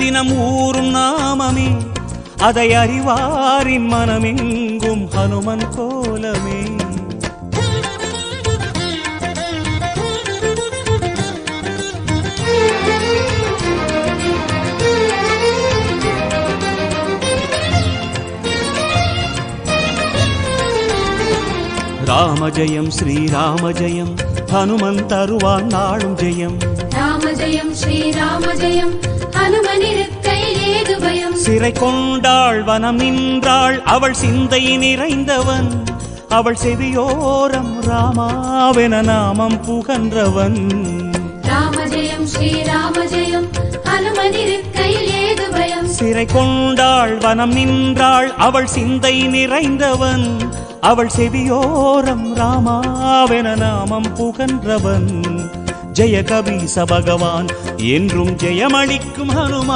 தினம் ஊரும் நாமமே, அதை அறிவாரின் மனமெங்கும் ஹனுமன் கோலமே. ராம ஜெயம் ஸ்ரீராம ஜெயம், ஹனுமன் தருவான் நாளும் ஜெயம். ராம ஜெயம் ஸ்ரீராம ஜெயம், ஹனுமனிருக்கையில் ஏது பயம். சிறை கொண்டாள் வனம் நின்றாள் அவள் சிந்தை நிறைந்தவன், அவள் செவியோரம் ராமாவென நாமம் புகன்றவன். ராம ஜெயம் ஸ்ரீராம ஜெயம், ஹனுமனிருக்கையில் ஏது பயம். சிறை கொண்டாள் வனம் நின்றாள் அவள் சிந்தை நிறைந்தவன், அவள் செவியோரம் ராமாவென நாமம் புகன்றவன். ஜெய கபீச பகவான் என்றும் ஜெயமளிக்கும் ஹனுமான்.